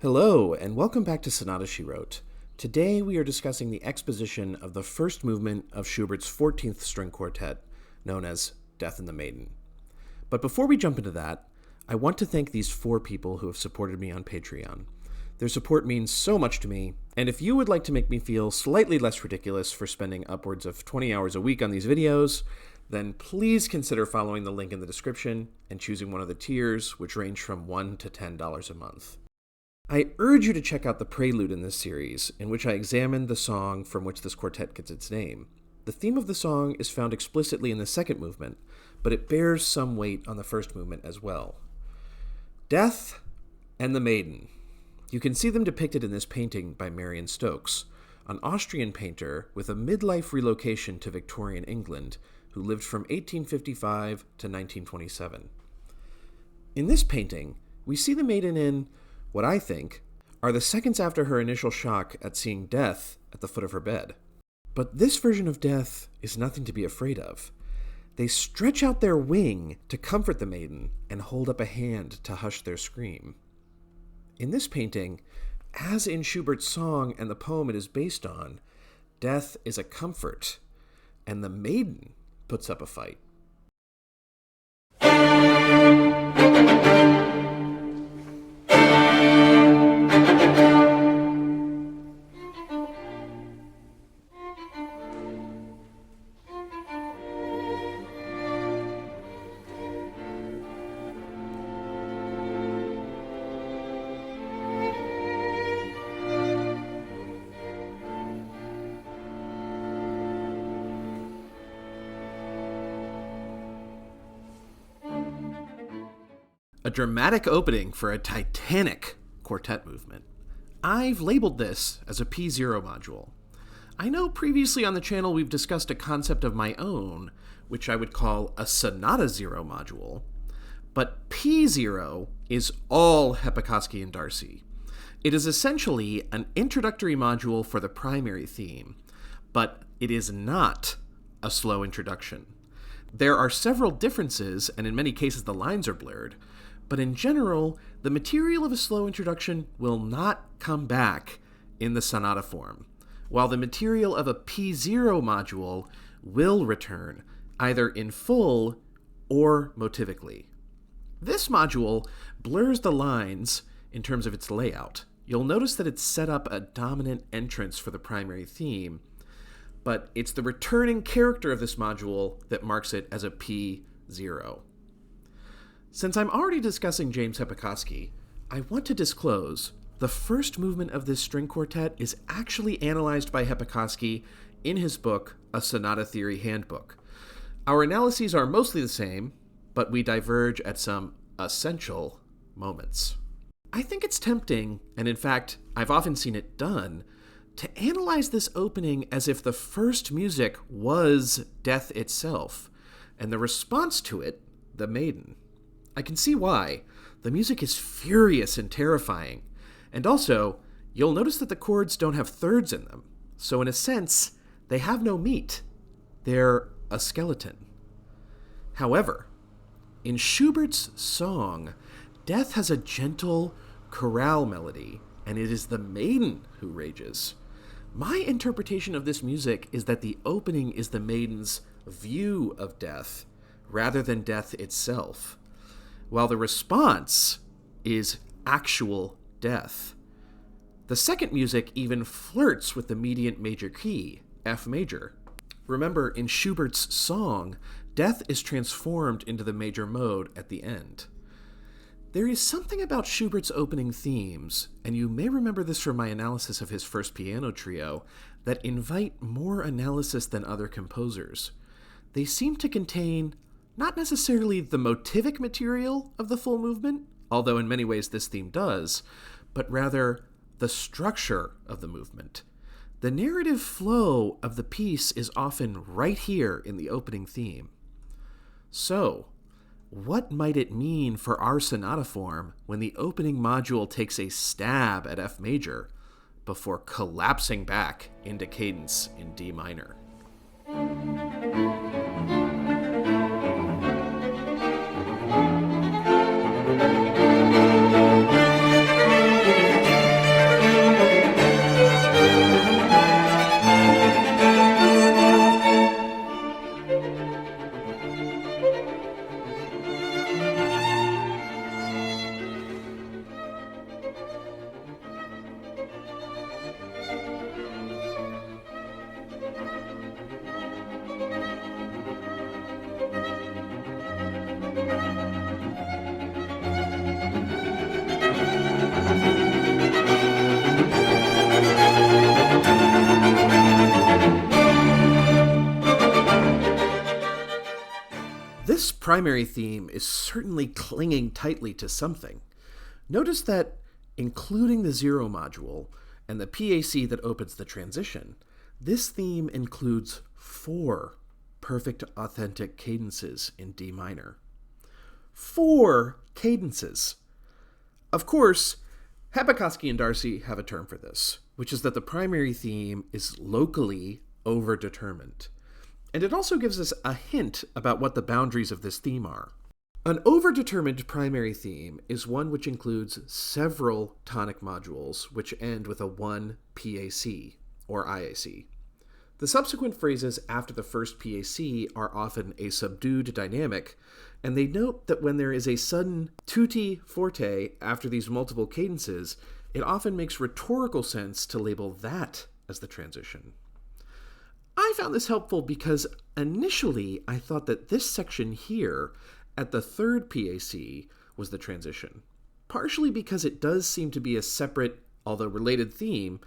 Hello, and welcome back to Sonata She Wrote. Today we are discussing the exposition of the first movement of Schubert's 14th String Quartet, known as Death in the Maiden. But before we jump into that, I want to thank these 4 people who have supported me on Patreon. Their support means so much to me, and if you would like to make me feel slightly less ridiculous for spending upwards of 20 hours a week on these videos, then please consider following the link in the description and choosing one of the tiers, which range from $1 to $10 a month. I urge you to check out the prelude in this series, in which I examined the song from which this quartet gets its name. The theme of the song is found explicitly in the second movement, but it bears some weight on the first movement as well. Death and the Maiden. You can see them depicted in this painting by Marianne Stokes, an Austrian painter with a midlife relocation to Victorian England, who lived from 1855 to 1927. In this painting, we see the Maiden in what I think are the seconds after her initial shock at seeing death at the foot of her bed. But this version of death is nothing to be afraid of. They stretch out their wing to comfort the maiden and hold up a hand to hush their scream. In this painting, as in Schubert's song and the poem it is based on, death is a comfort, and the maiden puts up a fight. A dramatic opening for a titanic quartet movement. I've labeled this as a P0 module. I know previously on the channel we've discussed a concept of my own, which I would call a Sonata 0 module, but P0 is all Hepokoski and Darcy. It is essentially an introductory module for the primary theme, but it is not a slow introduction. There are several differences, and in many cases the lines are blurred, but in general, the material of a slow introduction will not come back in the sonata form, while the material of a P0 module will return, either in full or motivically. This module blurs the lines in terms of its layout. You'll notice that it's set up a dominant entrance for the primary theme, but it's the returning character of this module that marks it as a P0. Since I'm already discussing James Hepokoski, I want to disclose the first movement of this string quartet is actually analyzed by Hepokoski in his book, A Sonata Theory Handbook. Our analyses are mostly the same, but we diverge at some essential moments. I think it's tempting, and in fact, I've often seen it done, to analyze this opening as if the first music was death itself, and the response to it, the maiden. I can see why. The music is furious and terrifying. And also, you'll notice that the chords don't have thirds in them. So in a sense, they have no meat. They're a skeleton. However, in Schubert's song, death has a gentle chorale melody, and it is the maiden who rages. My interpretation of this music is that the opening is the maiden's view of death, rather than death itself, while the response is actual death. The second music even flirts with the mediant major key, F major. Remember, in Schubert's song, death is transformed into the major mode at the end. There is something about Schubert's opening themes, and you may remember this from my analysis of his first piano trio, that invite more analysis than other composers. They seem to contain not necessarily the motivic material of the full movement, although in many ways this theme does, but rather the structure of the movement. The narrative flow of the piece is often right here in the opening theme. So, what might it mean for our sonata form when the opening module takes a stab at F major before collapsing back into cadence in D minor? primary theme is certainly clinging tightly to something. Notice that, including the zero module and the PAC that opens the transition, this theme includes 4 perfect authentic cadences in D minor. 4 cadences! Of course, Hepokoski and Darcy have a term for this, which is that the primary theme is locally overdetermined. And it also gives us a hint about what the boundaries of this theme are. An overdetermined primary theme is one which includes several tonic modules which end with a 1 PAC, or IAC. The subsequent phrases after the first PAC are often a subdued dynamic, and they note that when there is a sudden tutti forte after these multiple cadences, it often makes rhetorical sense to label that as the transition. I found this helpful because initially I thought that this section here at the third PAC was the transition, partially because it does seem to be a separate, although related theme,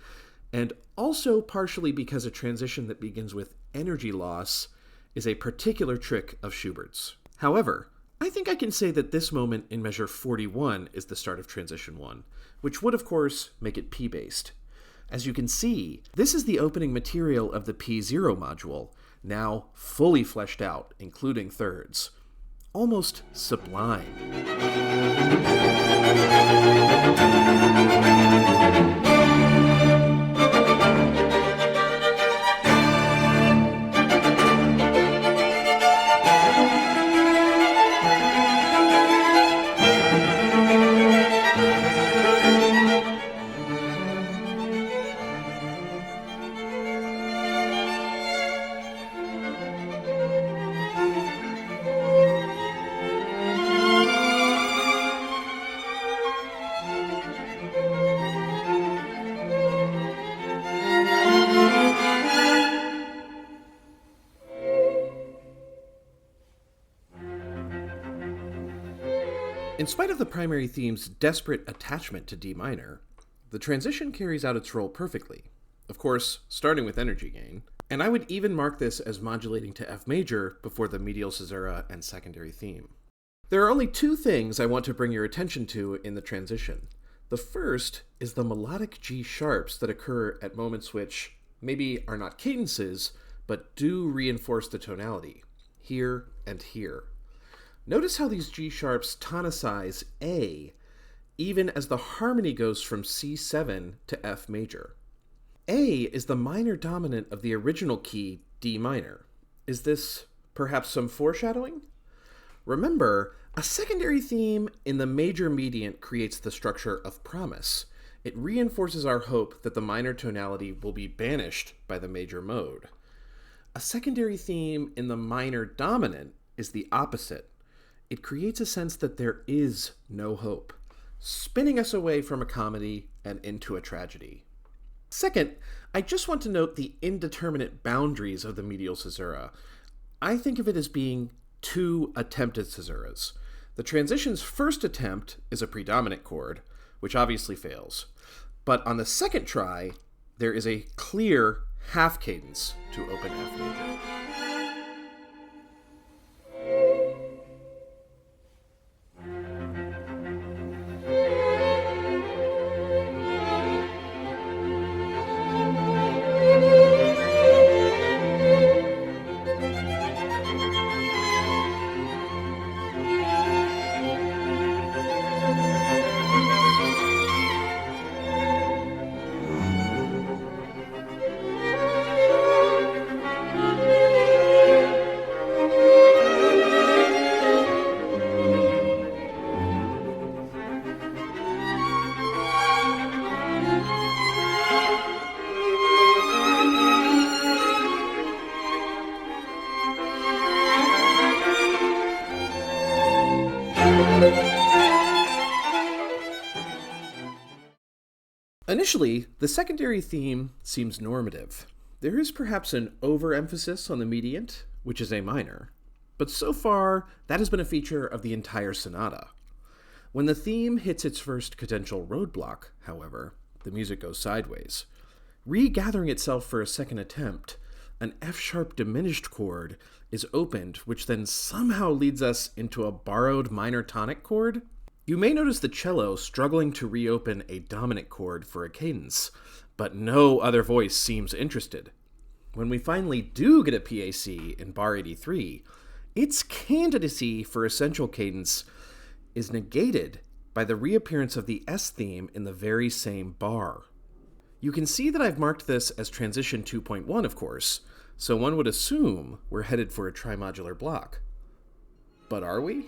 and also partially because a transition that begins with energy loss is a particular trick of Schubert's. However, I think I can say that this moment in measure 41 is the start of transition 1, which would of course make it P-based. As you can see, this is the opening material of the P0 module, now fully fleshed out, including thirds. Almost sublime. In spite of the primary theme's desperate attachment to D minor, the transition carries out its role perfectly, of course, starting with energy gain, and I would even mark this as modulating to F major before the medial cesura and secondary theme. There are only 2 things I want to bring your attention to in the transition. The first is the melodic G sharps that occur at moments which maybe are not cadences, but do reinforce the tonality, here and here. Notice how these G sharps tonicize A, even as the harmony goes from C7 to F major. A is the minor dominant of the original key, D minor. Is this perhaps some foreshadowing? Remember, a secondary theme in the major mediant creates the structure of promise. It reinforces our hope that the minor tonality will be banished by the major mode. A secondary theme in the minor dominant is the opposite. It creates a sense that there is no hope, spinning us away from a comedy and into a tragedy. Second, I just want to note the indeterminate boundaries of the medial caesura. I think of it as being 2 attempted caesuras. The transition's first attempt is a predominant chord, which obviously fails. But on the second try, there is a clear half cadence to open F major. Initially, the secondary theme seems normative. There is perhaps an overemphasis on the mediant, which is A minor, but so far that has been a feature of the entire sonata. When the theme hits its first cadential roadblock, however, the music goes sideways. Regathering itself for a second attempt, an F-sharp diminished chord is opened, which then somehow leads us into a borrowed minor tonic chord. You may notice the cello struggling to reopen a dominant chord for a cadence, but no other voice seems interested. When we finally do get a PAC in bar 83, its candidacy for essential cadence is negated by the reappearance of the S theme in the very same bar. You can see that I've marked this as transition 2.1, of course, so one would assume we're headed for a tri-modular block. But are we?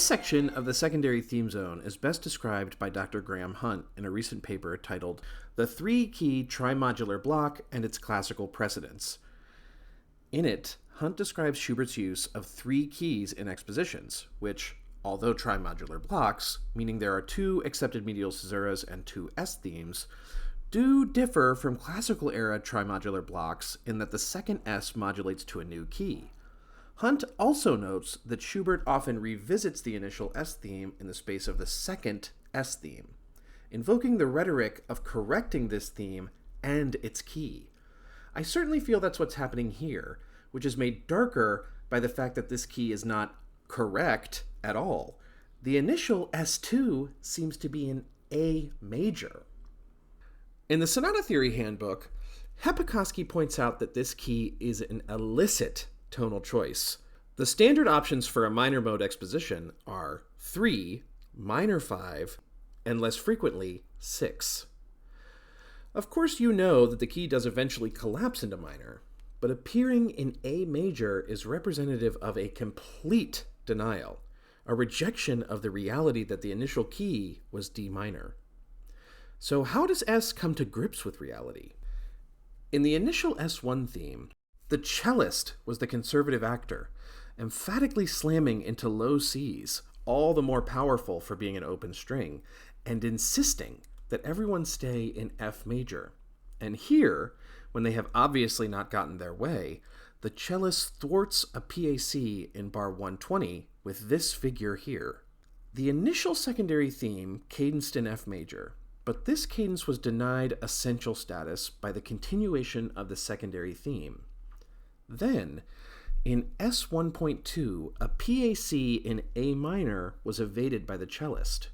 This section of the secondary theme zone is best described by Dr. Graham Hunt in a recent paper titled The Three-Key Tri-Modular Block and Its Classical Precedents. In it, Hunt describes Schubert's use of three keys in expositions, which, although tri-modular blocks, meaning there are two accepted medial caesuras and two S themes, do differ from classical-era tri-modular blocks in that the second S modulates to a new key. Hunt also notes that Schubert often revisits the initial S theme in the space of the second S theme, invoking the rhetoric of correcting this theme and its key. I certainly feel that's what's happening here, which is made darker by the fact that this key is not correct at all. The initial S2 seems to be in A major. In the Sonata Theory Handbook, Hepokoski points out that this key is an illicit tonal choice. The standard options for a minor mode exposition are 3, minor 5, and less frequently 6. Of course, you know that the key does eventually collapse into minor, but appearing in A major is representative of a complete denial, a rejection of the reality that the initial key was D minor. So how does S come to grips with reality? In the initial S1 theme, the cellist was the conservative actor, emphatically slamming into low Cs, all the more powerful for being an open string, and insisting that everyone stay in F major. And here, when they have obviously not gotten their way, the cellist thwarts a PAC in bar 120 with this figure here. The initial secondary theme cadenced in F major, but this cadence was denied essential status by the continuation of the secondary theme. Then, in S1.2, a PAC in A minor was evaded by the cellist.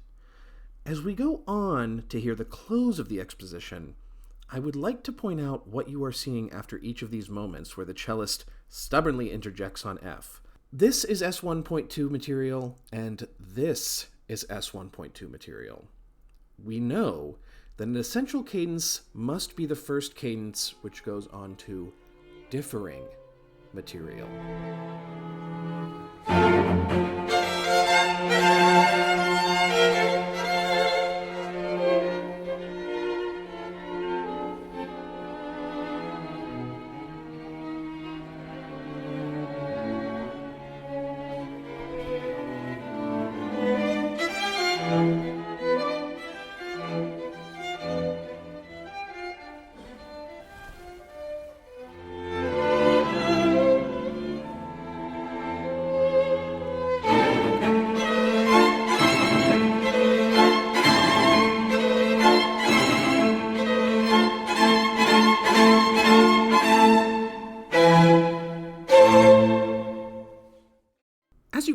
As we go on to hear the close of the exposition, I would like to point out what you are seeing after each of these moments where the cellist stubbornly interjects on F. This is S1.2 material, and this is S1.2 material. We know that an essential cadence must be the first cadence which goes on to differing material.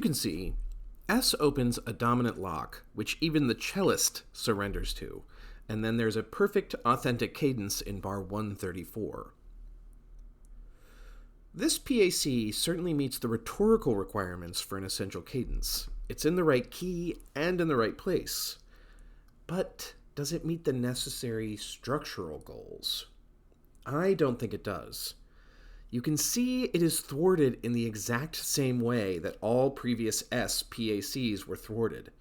can see, S opens a dominant lock, which even the cellist surrenders to, and then there's a perfect authentic cadence in bar 134. This PAC certainly meets the rhetorical requirements for an essential cadence. It's in the right key and in the right place. But does it meet the necessary structural goals? I don't think it does. You can see it is thwarted in the exact same way that all previous S PACs were thwarted.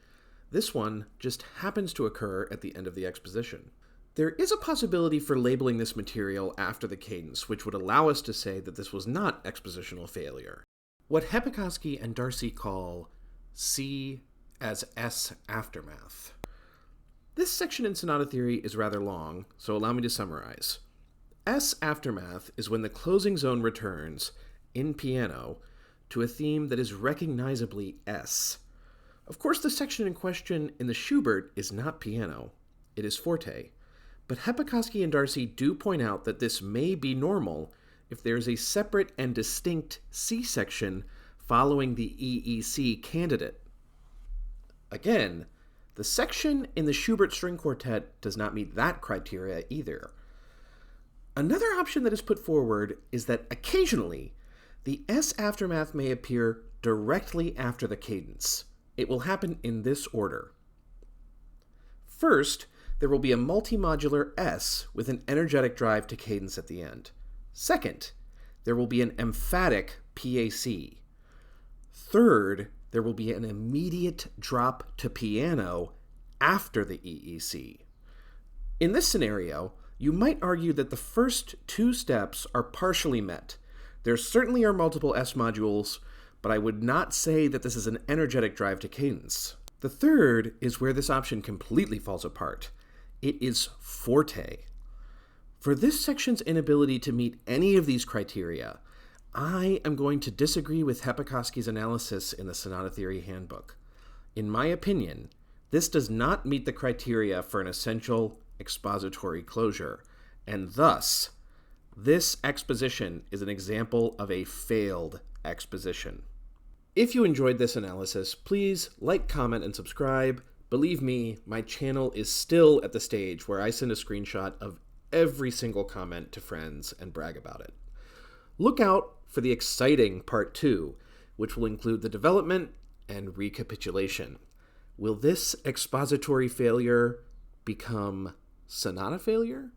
This one just happens to occur at the end of the exposition. There is a possibility for labeling this material after the cadence, which would allow us to say that this was not expositional failure. What Hepokoski and Darcy call C as S aftermath. This section in Sonata Theory is rather long, so allow me to summarize. S aftermath is when the closing zone returns, in piano, to a theme that is recognizably S. Of course, the section in question in the Schubert is not piano, it is forte, but Hepokoski and Darcy do point out that this may be normal if there is a separate and distinct C section following the EEC candidate. Again, the section in the Schubert String Quartet does not meet that criteria either. Another option that is put forward is that occasionally, the S aftermath may appear directly after the cadence. It will happen in this order. First, there will be a multi-modular S with an energetic drive to cadence at the end. Second, there will be an emphatic PAC. Third, there will be an immediate drop to piano after the EEC. In this scenario, you might argue that the first two steps are partially met. There certainly are multiple S modules, but I would not say that this is an energetic drive to cadence. The third is where this option completely falls apart. It is forte. For this section's inability to meet any of these criteria, I am going to disagree with Hepokoski's analysis in the Sonata Theory Handbook. In my opinion, this does not meet the criteria for an essential expository closure, and thus, this exposition is an example of a failed exposition. If you enjoyed this analysis, please like, comment, and subscribe. Believe me, my channel is still at the stage where I send a screenshot of every single comment to friends and brag about it. Look out for the exciting part 2, which will include the development and recapitulation. Will this expository failure become sonata failure?